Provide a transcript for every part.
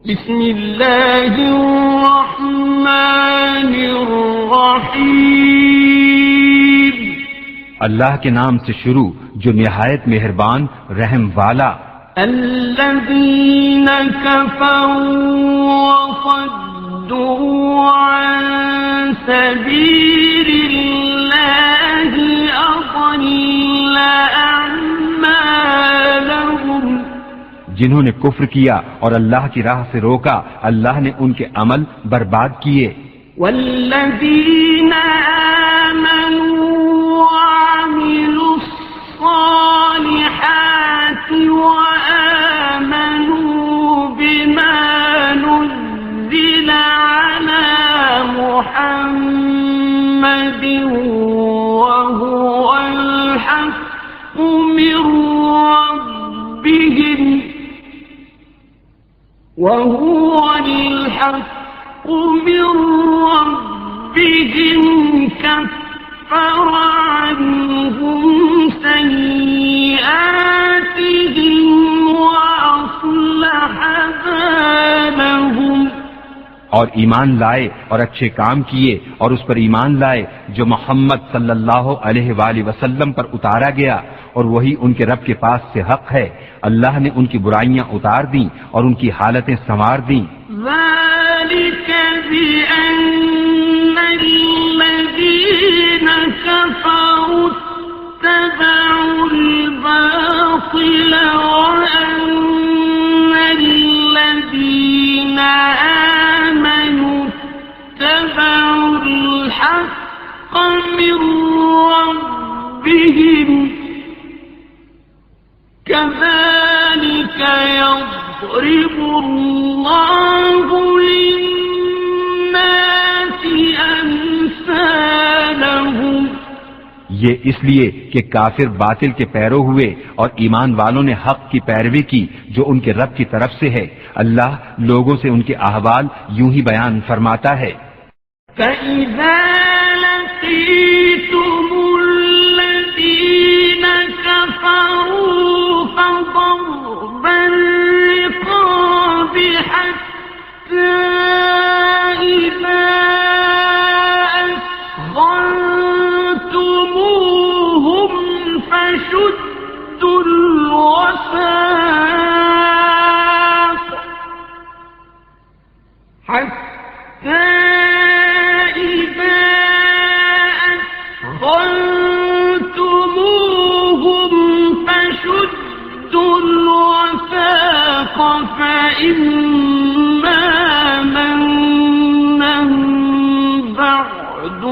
بسم اللہ الرحمن الرحیم، اللہ کے نام سے شروع جو نہایت مہربان رحم والا۔ الذین کفروا وصدوا عن سبیل اللہ اضل اعمالهم، جنہوں نے کفر کیا اور اللہ کی راہ سے روکا، اللہ نے ان کے عمل برباد کیے۔ والذین آمنوا وعملوا الصالحات وآمنوا بما نزل على محمد وهو الحق من ربهم كفر عنهم سيئاتهم وأصلح بالهم، اور ایمان لائے اور اچھے کام کیے اور اس پر ایمان لائے جو محمد صلی اللہ علیہ وآلہ وسلم پر اتارا گیا، اور وہی ان کے رب کے پاس سے حق ہے۔ اللہ نے ان کی برائیاں اتار دیں اور ان کی حالتیں سنوار دیں۔ ذلك بأن الذين كفروا اتبعوا الباطل وأن الذين آمنوا اتبعوا الحق من ربهم، كذلك يضرب الله للناس أمثالهم، یہ اس لیے کہ کافر باطل کے پیرو ہوئے اور ایمان والوں نے حق کی پیروی کی جو ان کے رب کی طرف سے ہے۔ اللہ لوگوں سے ان کے احوال یوں ہی بیان فرماتا ہے۔ فَإِذَا لَقِيتُمُ الَّذِينَ كَفَرُوا فَضَرْبَ الرِّقَابِ حَتَّى إِذَا أَثْخَنْتُمُوهُمْ فَشُدُّوا الْوَثَاقَ حَتَّى إِذَا أَثْخَنْتُمُوهُمْ فَشُدُّوا الْوَثَاقَ فَإِمَّا مَنًّا بَعْدُ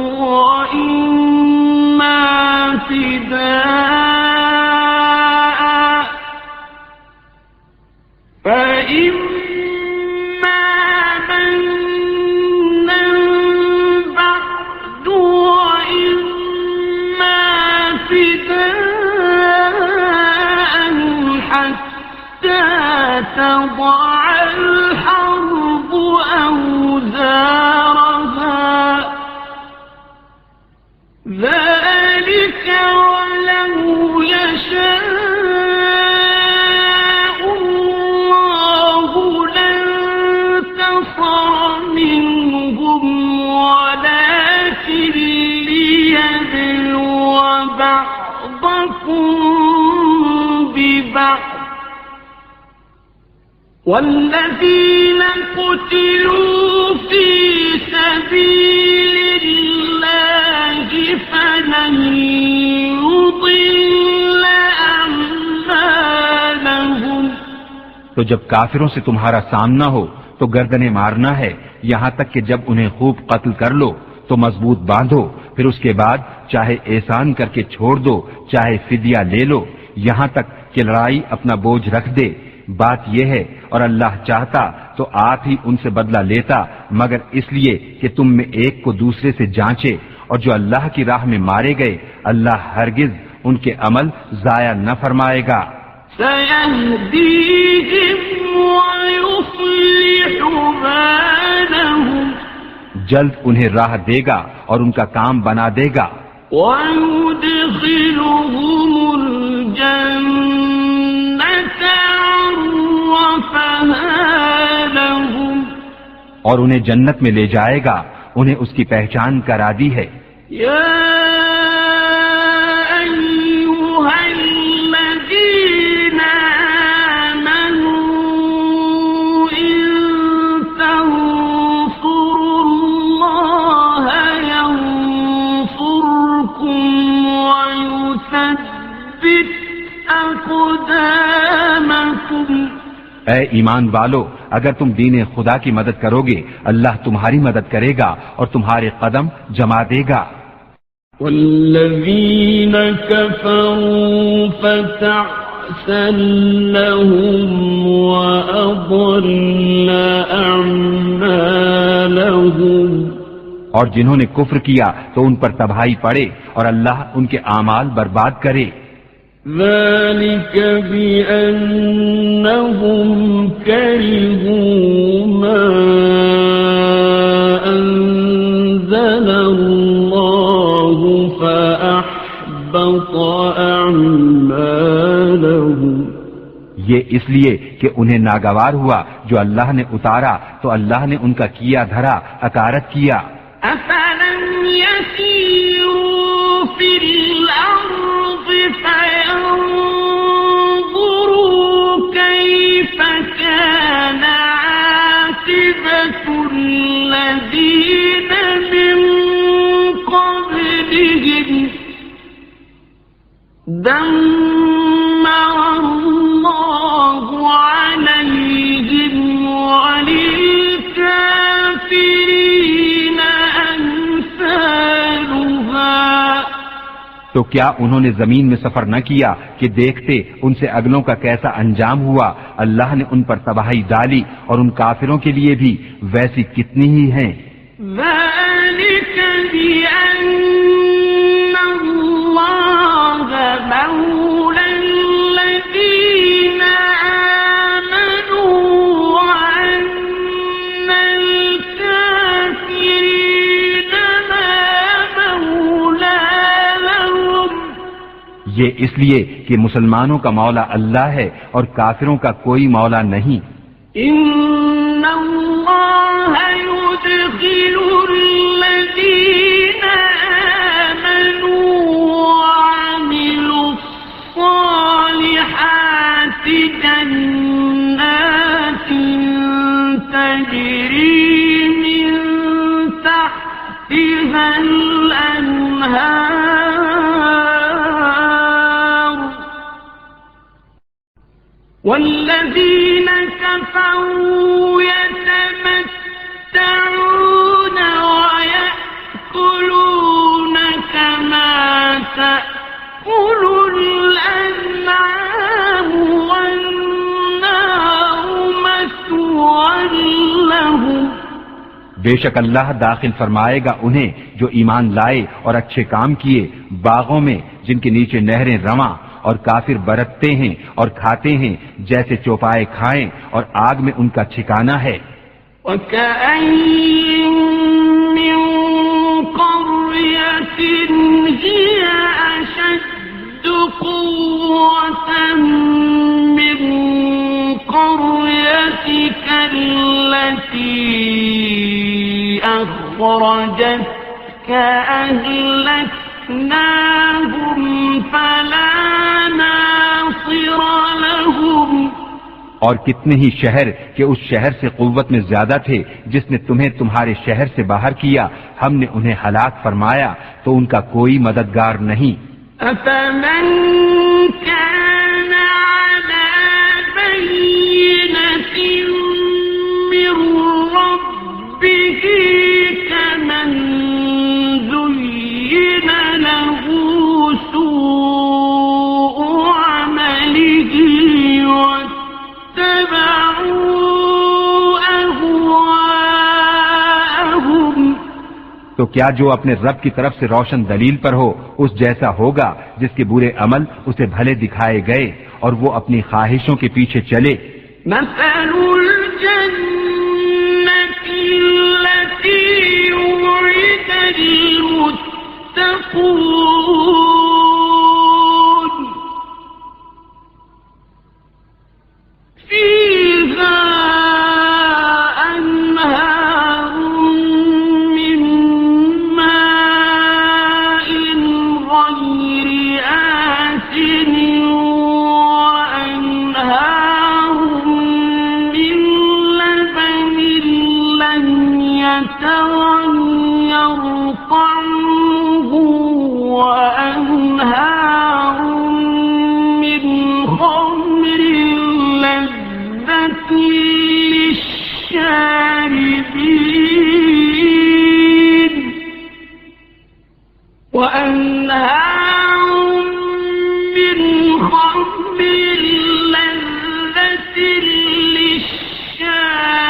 وَإِمَّا فِدَاءً، حتى تضع الحرب أوزارها، ذلك ولو يشاء الله لانتصر منهم ولكن ليبلو بعضكم ببعض، والذين قتلوا في سبيل الله فلن يضل أعمالهم۔ تو جب کافروں سے تمہارا سامنا ہو تو گردنیں مارنا ہے، یہاں تک کہ جب انہیں خوب قتل کر لو تو مضبوط باندھو، پھر اس کے بعد چاہے احسان کر کے چھوڑ دو چاہے فدیہ لے لو، یہاں تک کہ لڑائی اپنا بوجھ رکھ دے۔ بات یہ ہے اور اللہ چاہتا تو آپ ہی ان سے بدلہ لیتا، مگر اس لیے کہ تم میں ایک کو دوسرے سے جانچے، اور جو اللہ کی راہ میں مارے گئے اللہ ہرگز ان کے عمل ضائع نہ فرمائے گا۔ سَيَهْدِيهِمْ وَيُصْلِحُ بَالَهُمْ، جلد انہیں راہ دے گا اور ان کا کام بنا دے گا۔ وَيُدْخِلُهُمُ الْجَنَّةَ عَرَّفَهَا لَهُمْ، اور انہیں جنت میں لے جائے گا، انہیں اس کی پہچان کرا دی ہے۔ اے ایمان والو، اگر تم دین خدا کی مدد کرو گے اللہ تمہاری مدد کرے گا اور تمہارے قدم جما دے گا۔ والذین کفروا فتعسا لهم وأضل أعمالهم، اور جنہوں نے کفر کیا تو ان پر تباہی پڑے اور اللہ ان کے اعمال برباد کرے۔ ذلك بأنهم كرهوا ما أنزل الله فأحبط أعمالهم، یہ اس لیے کہ انہیں ناگوار ہوا جو اللہ نے اتارا تو اللہ نے ان کا کیا دھرا اکارت کیا۔ أفلم يسيروا في الأرض فينظروا كيف كان عاقبة الذين من قبلهم دمر الله عليهم وللكافرين أمثالها۔ تو کیا انہوں نے زمین میں سفر نہ کیا کہ دیکھتے ان سے اگلوں کا کیسا انجام ہوا؟ اللہ نے ان پر تباہی ڈالی اور ان کافروں کے لیے بھی ویسی کتنی ہی ہیں۔ ذلك بأن الله مولى الذين آمنوا وأن الكافرين لا مولى لهم۔ یہ اس لیے کہ مسلمانوں کا مولا اللہ ہے اور کافروں کا کوئی مولا نہیں۔ إن الله يدخل الذين آمنوا وعملوا الصالحات جنات تجري من تحتها الأنهار، والذين كفروا يتمتعون ويأكلون كما تأكل الأنعام والنار مثوى لهم۔ بے شک اللہ داخل فرمائے گا انہیں جو ایمان لائے اور اچھے کام کیے باغوں میں جن کے نیچے نہریں رواں، اور کافر برتتے ہیں اور کھاتے ہیں جیسے چوپائے کھائیں اور آگ میں ان کا ٹھکانہ ہے۔ وَكَأَيِّن مِّن قَرْيَةٍ هِيَ أَشَدُّ قُوَّةً مِّن قَرْيَتِكَ الَّتِي أَخْرَجَتْكَ أَهْلَكْنَاهُمْ فَلَا نَاصِرَ لَهُمْ۔ اور کتنے ہی شہر کہ اس شہر سے قوت میں زیادہ تھے جس نے تمہیں تمہارے شہر سے باہر کیا، ہم نے انہیں ہلاک فرمایا تو ان کا کوئی مددگار نہیں۔ أَفَمَنْ كَانَ عَلَى بَيِّنَةٍ مِّن رَّبِّهِ كَمَنْ زُيِّنَ لَهُ سُوءُ عَمَلِهِ تو کیا جو اپنے رب کی طرف سے روشن دلیل پر ہو اس جیسا ہوگا جس کے برے عمل اسے بھلے دکھائے گئے اور وہ اپنی خواہشوں کے پیچھے چلے؟ مثل الجنة التي وعد المتقون فيها أنهار يرقعه وأنهار من خمر لذة للشاربين وأنهار من خمر لذة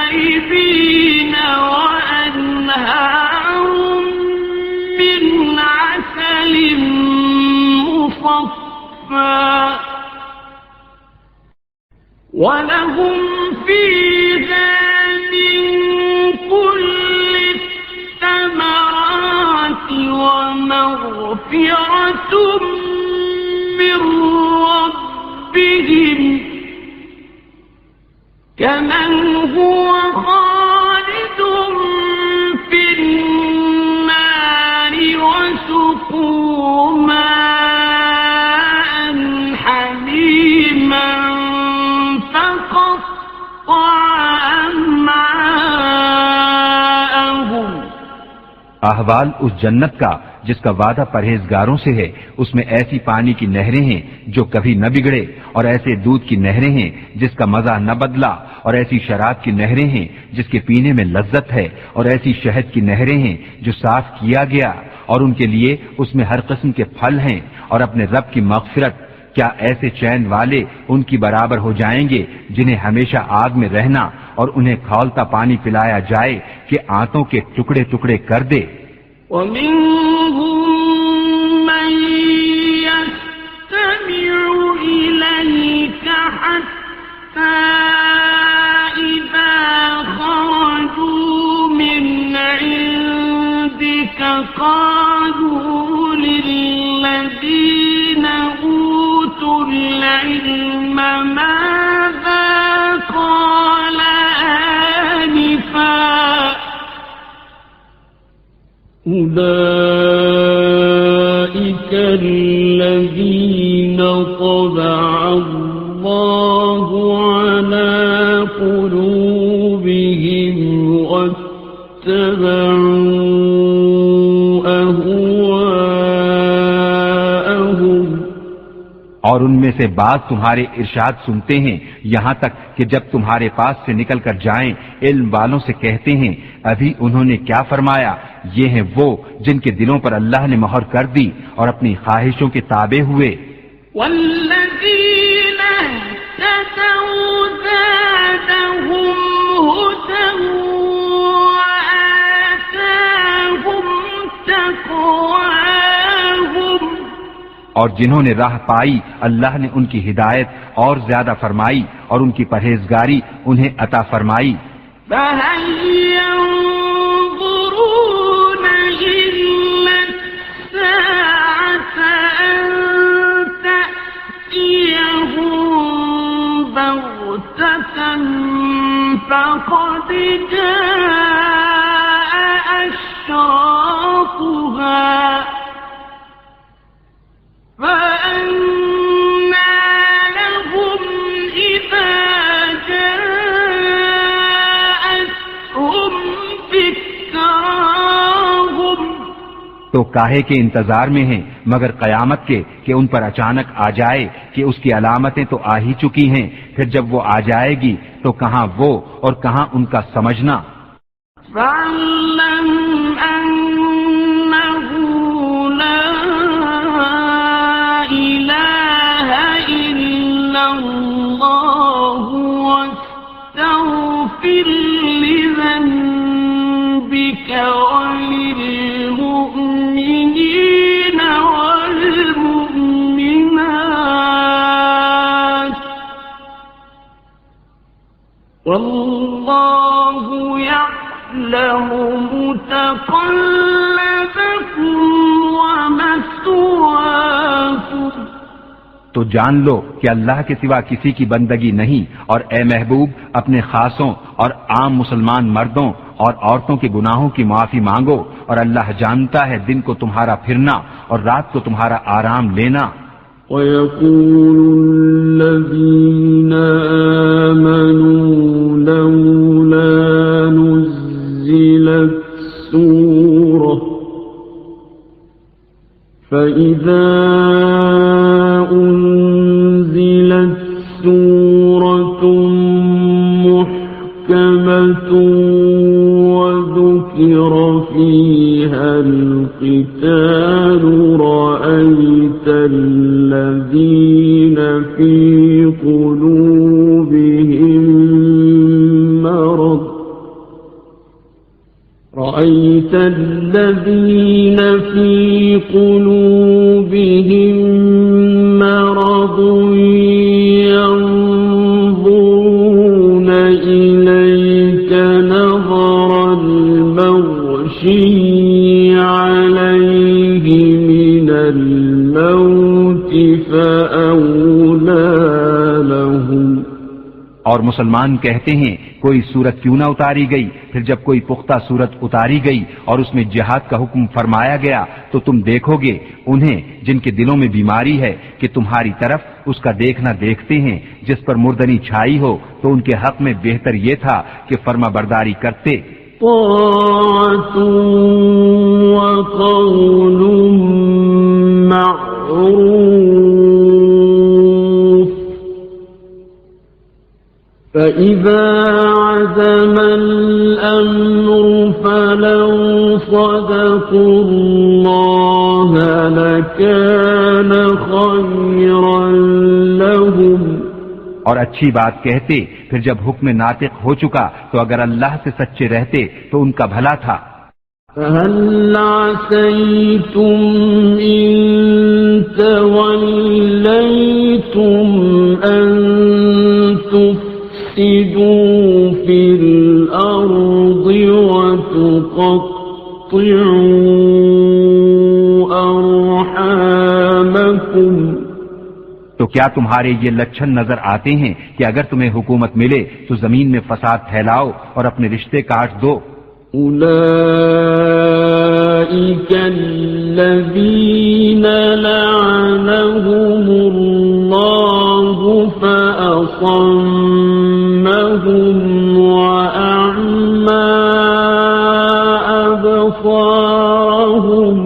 للشاربين وأنهار من عسل مصفى ولهم فيها من كل الثمرات ومغفرة من ربهم كمن هو خالد في النار وسقوا ماء حميما فقطع أمعاءهم. احوال اس جنت کا جس کا وعدہ پرہیزگاروں سے ہے، اس میں ایسی پانی کی نہریں ہیں جو کبھی نہ بگڑے، اور ایسے دودھ کی نہریں ہیں جس کا مزہ نہ بدلا، اور ایسی شراب کی نہریں ہیں جس کے پینے میں لذت ہے، اور ایسی شہد کی نہریں ہیں جو صاف کیا گیا، اور ان کے لیے اس میں ہر قسم کے پھل ہیں اور اپنے رب کی مغفرت. کیا ایسے چین والے ان کی برابر ہو جائیں گے جنہیں ہمیشہ آگ میں رہنا اور انہیں کھولتا پانی پلایا جائے کہ آنتوں کے ٹکڑے ٹکڑے کر دے؟ وَمِنْهُمْ مَنْ يَسْتَمِعُ إِلَيْكَ حَتَّى إِذَا خَرَجُوا مِنْ عِنْدِكَ قَالُوا لِلَّذِينَ أُوتُوا الْعِلْمَ مَاذَا قَالَ آنِفًا أولئك الذين طبع الله على قلوبهم واتبعوا أهواءهم. اور ان میں سے بعض تمہارے ارشاد سنتے ہیں یہاں تک کہ جب تمہارے پاس سے نکل کر جائیں علم والوں سے کہتے ہیں ابھی انہوں نے کیا فرمایا. یہ ہیں وہ جن کے دلوں پر اللہ نے مہر کر دی اور اپنی خواہشوں کے تابع ہوئے. والذین اهتدوا زادهم هدى وآتاهم تقواهم. اور جنہوں نے راہ پائی اللہ نے ان کی ہدایت اور زیادہ فرمائی اور ان کی پرہیزگاری انہیں عطا فرمائی. فَهَلْ يَنظُرُونَ إِلَّا السَّاعَةَ أَن تَأْتِيَهُم بَغْتَةً فَقَدْ جَاءَ أَشْرَاطُهَا فَأَنَّىٰ لَهُمْ إِذَا جَاءَتْهُمْ ذِكْرَاهُمْ. تو کاہے کے انتظار میں ہیں مگر قیامت کے کہ ان پر اچانک آ جائے کہ اس کی علامتیں تو آ ہی چکی ہیں، پھر جب وہ آ جائے گی تو کہاں وہ اور کہاں ان کا سمجھنا. فَاعْلَمْ أَنَّهُ لَا إِلَٰهَ إِلَّا اللَّهُ وَاسْتَغْفِرْ لِذَنبِكَ وَلِلْمُؤْمِنِينَ وَالْمُؤْمِنَاتِ وَاللَّهُ يَعْلَمُ مُتَقَلَّبَكُمْ وَمَثْوَاكُمْ. تو جان لو کہ اللہ کے سوا کسی کی بندگی نہیں، اور اے محبوب اپنے خاصوں اور عام مسلمان مردوں اور عورتوں کے گناہوں کی معافی مانگو، اور اللہ جانتا ہے دن کو تمہارا پھرنا اور رات کو تمہارا آرام لینا. وَيَقُولُ الَّذِينَ آمَنُوا لَوْلَا نُزِّلَتْ السورة فإذا أنزلت سورة محكمة وذكر فيها القتال رأيت الذين في قلوبهم مرض ينظرون إليك نظر المغشي عليه من الموت فأولى لهم. اور مسلمان کہتے ہیں کوئی صورت کیوں نہ اتاری گئی، پھر جب کوئی پختہ صورت اتاری گئی اور اس میں جہاد کا حکم فرمایا گیا تو تم دیکھو گے انہیں جن کے دلوں میں بیماری ہے کہ تمہاری طرف اس کا دیکھنا دیکھتے ہیں جس پر مردنی چھائی ہو، تو ان کے حق میں بہتر یہ تھا کہ فرما برداری کرتے. طاعة وقول معروف فإذا عزم الأمر فلو صدقوا الله لكان خيرا لهم. اور اچھی بات کہتے، پھر جب حکم ناطق ہو چکا تو اگر اللہ سے سچے رہتے تو ان کا بھلا تھا. فهل عسيتم إن توليتم أن تفسدوا في الأرض وتقطعوا أرحامكم. تو کیا تمہارے یہ لچھن نظر آتے ہیں کہ اگر تمہیں حکومت ملے تو زمین میں فساد پھیلاؤ اور اپنے رشتے کاٹ دو؟ أولئك الذين لعنهم الله فأصمهم وأعمى أبصارهم.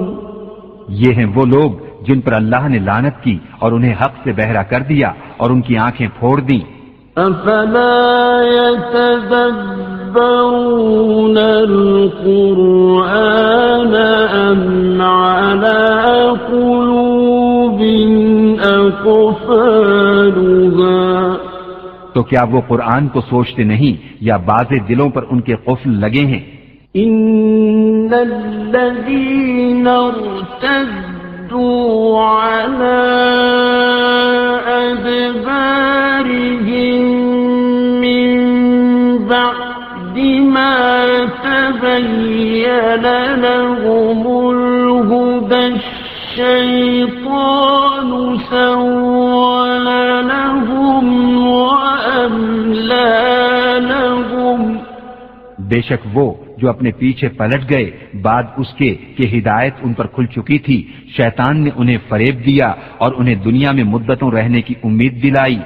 یہ ہیں وہ لوگ جن پر اللہ نے لعنت کی اور انہیں حق سے بہرا کر دیا اور ان کی آنکھیں پھوڑ دیں. أفلا يتدبرون القرآن أم على قلوب أقفالها. تو کیا وہ قرآن کو سوچتے نہیں یا بعض دلوں پر ان کے قفل لگے ہیں؟ إن الذين ارتدوا على أدبارهم من بعد ما تبين لهم الهدى الشيطان سول لهم وأملى لهم. بے شک وہ جو اپنے پیچھے پلٹ گئے بعد اس کے کہ ہدایت ان پر کھل چکی تھی، شیطان نے انہیں فریب دیا اور انہیں دنیا میں مدتوں رہنے کی امید دلائی.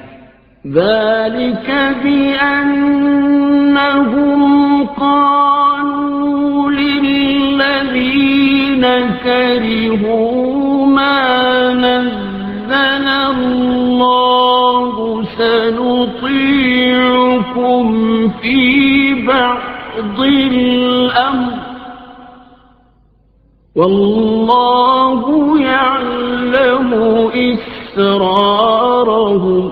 ذلك بأنهم قالوا للذين كرهوا ما نزل الله سنطيعكم في بعض الأمر والله يعلم إسرارهم.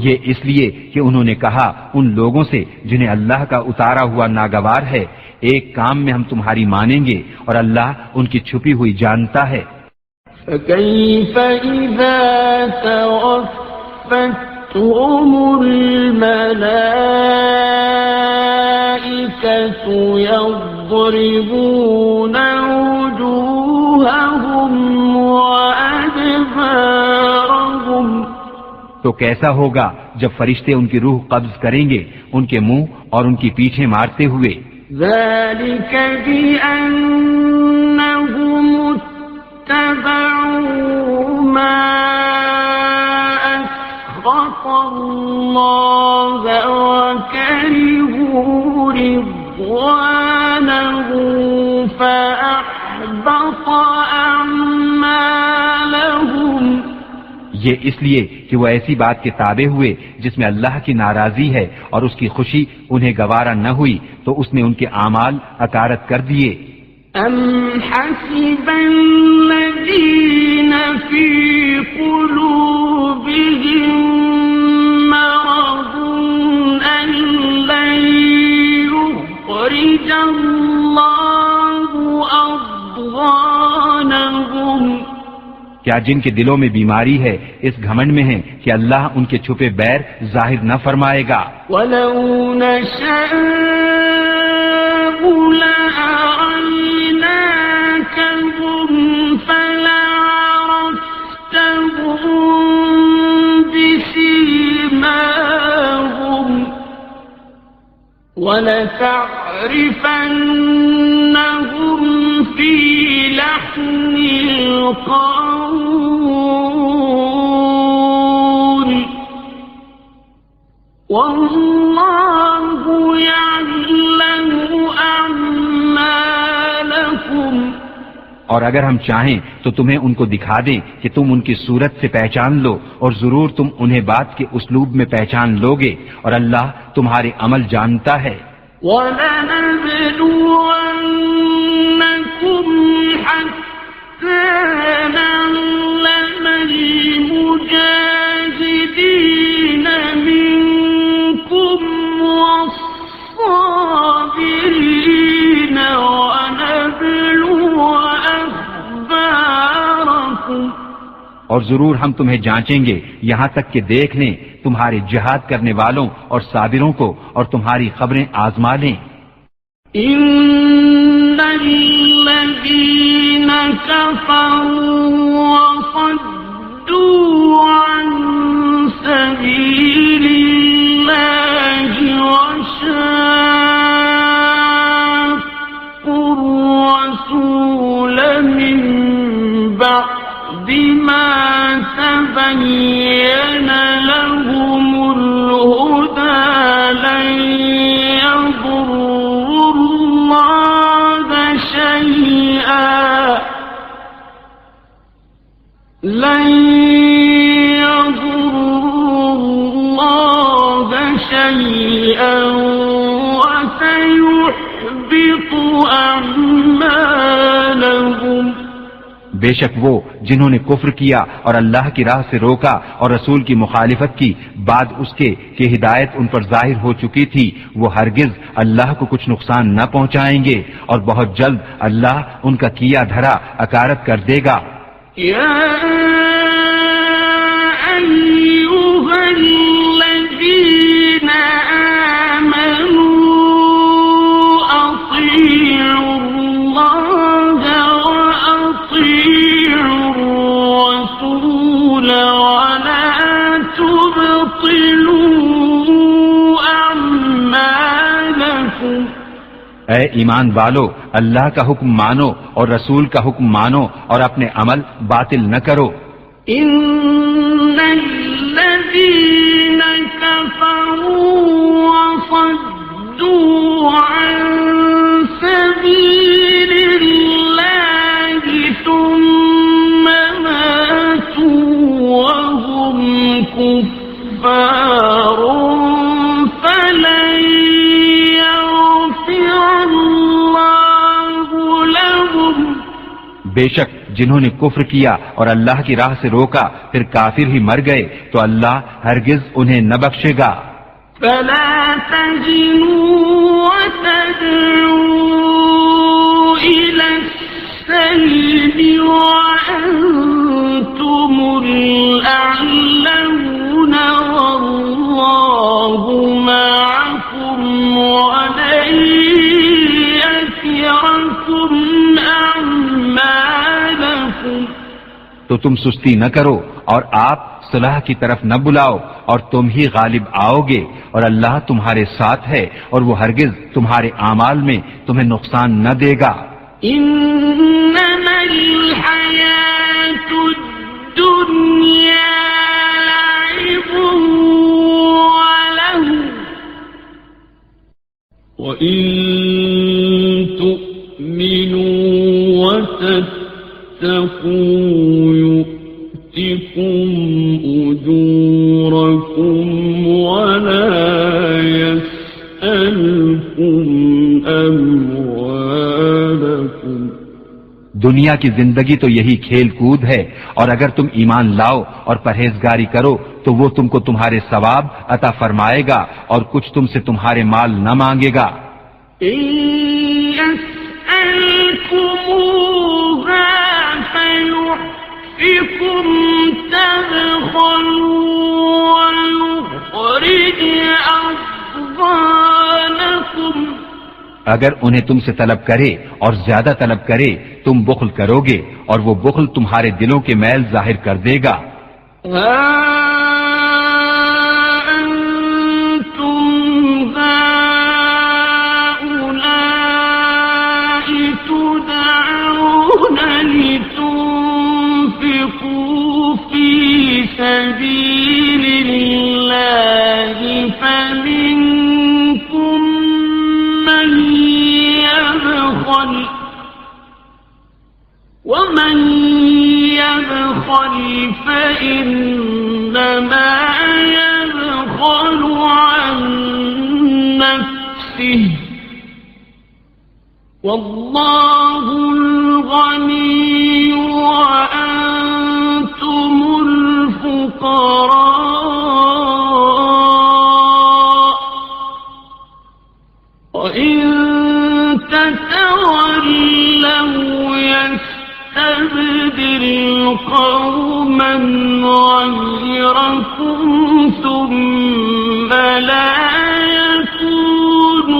یہ اس لیے کہ انہوں نے کہا ان لوگوں سے جنہیں اللہ کا اتارا ہوا ناگوار ہے، ایک کام میں ہم تمہاری مانیں گے اور اللہ ان کی چھپی ہوئی جانتا ہے. فكيف إذا توفتهم الملائكة يضربون وجوههم وأدبارهم. تو کیسا ہوگا جب فرشتے ان کی روح قبض کریں گے ان کے منہ اور ان کی پیٹھیں مارتے ہوئے. ذلك بأنهم اتبعوا ما أسخط الله وكرهوا رضوانه فأحبط أعمالهم. یہ اس لیے کہ وہ ایسی بات کے تابع ہوئے جس میں اللہ کی ناراضی ہے اور اس کی خوشی انہیں گوارا نہ ہوئی، تو اس نے ان کے اعمال اکارت کر دیے. أم حسب الذين في قلوبهم مرض أن لن يخرج الله أضغانهم. کیا جن کے دلوں میں بیماری ہے اس گھمنڈ میں ہیں کہ اللہ ان کے چھپے بیر ظاہر نہ فرمائے گا. وَلَوْ نَشَاءُ لَأَرَيْنَاكَهُمْ فَلَعَرَفْتَهُم بِسِيمَاهُمْ وَلَتَعْرِفَنَّهُمْ فِي لَحْنِ الْقَوْلِ وَاللَّهُ يَعْلَمُ أَعْمَالَكُمْ. اور اگر ہم چاہیں تو تمہیں ان کو دکھا دیں کہ تم ان کی صورت سے پہچان لو، اور ضرور تم انہیں بات کے اسلوب میں پہچان لوگے، اور اللہ تمہارے عمل جانتا ہے. وَلَنَبْلُوَنَّكُمْ حَتَّى نَعْلَمَ الْمُجَاهِدِينَ مِنكُمْ وَالصَّابِرِينَ وَنَبْلُوَ أَخْبَارَكُمْ. اور ضرور ہم تمہیں جانچیں گے یہاں تک کہ دیکھ لیں تمہارے جہاد کرنے والوں اور صابروں کو، اور تمہاری خبریں آزما لیں. إِنَّ الَّذِينَ كَفَرُوا وَصَدُّوا عَن سَبِيلِ اللَّهِ وَشَاقُّوا الرَّسُولَ مِن بَعْدِ مَا تَبَيَّنَ لَهُمُ الْهُدَى لَن يَضُرُّوا اللَّهَ شَيْئًا وَسَيُحْبِطُ أَعْمَالَهُمْ. بے شک وہ جنہوں نے کفر کیا اور اللہ کی راہ سے روکا اور رسول کی مخالفت کی بعد اس کے کہ ہدایت ان پر ظاہر ہو چکی تھی، وہ ہرگز اللہ کو کچھ نقصان نہ پہنچائیں گے، اور بہت جلد اللہ ان کا کیا دھرا اکارت کر دے گا. يا أيها الذين آمنوا أطيعوا الله وأطيعوا الرسول ولا تبطلوا أعمالكم. اے ایمان والو، اللہ کا حکم مانو اور رسول کا حکم مانو اور اپنے عمل باطل نہ کرو. إن الذين كفروا وصدوا عن سبيل الله ثم ماتوا وهم كفار فلن يغفر الله لهم. بے شک جنہوں نے کفر کیا اور اللہ کی راہ سے روکا پھر کافر ہی مر گئے تو اللہ ہرگز انہیں نہ بخشے گا. فلا تهنوا وتدعوا إلى السلم وأنتم الأعلون والله معكم ولن يتركم أعمالكم. تو تم سستی نہ کرو اور آپ صلاح کی طرف نہ بلاؤ اور تم ہی غالب آؤ گے، اور اللہ تمہارے ساتھ ہے اور وہ ہرگز تمہارے اعمال میں تمہیں نقصان نہ دے گا. إنما الحياة الدنيا لعب وله وإن تؤمنوا وتتقوا يؤتكم أجوركم ولا يسألكم أموالكم. دنیا کی زندگی تو یہی کھیل کود ہے، اور اگر تم ایمان لاؤ اور پرہیزگاری کرو تو وہ تم کو تمہارے ثواب عطا فرمائے گا اور کچھ تم سے تمہارے مال نہ مانگے گا. اگر انہیں تم سے طلب کرے اور زیادہ طلب کرے تم بخل کرو گے اور وہ بخل تمہارے دلوں کے میل ظاہر کر دے گا. سبيل الله فمنكم من يبخل ومن يبخل فإنما يبخل عن نفسه والله الغني وأنتم الفقراء وإن تتولوا يستبدل قوما غيركم ثم لا يكونوا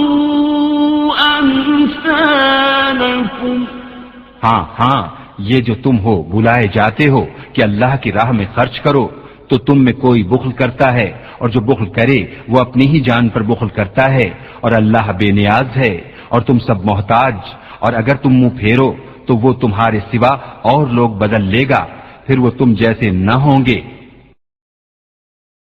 أمثالكم. ہاں یہ جو تم ہو بلائے جاتے ہو کہ اللہ کی راہ میں خرچ کرو تو تم میں کوئی بخل کرتا ہے، اور جو بخل کرے وہ اپنی ہی جان پر بخل کرتا ہے، اور اللہ بے نیاز ہے اور تم سب محتاج. اور اگر تم منہ پھیرو تو وہ تمہارے سوا اور لوگ بدل لے گا، پھر وہ تم جیسے نہ ہوں گے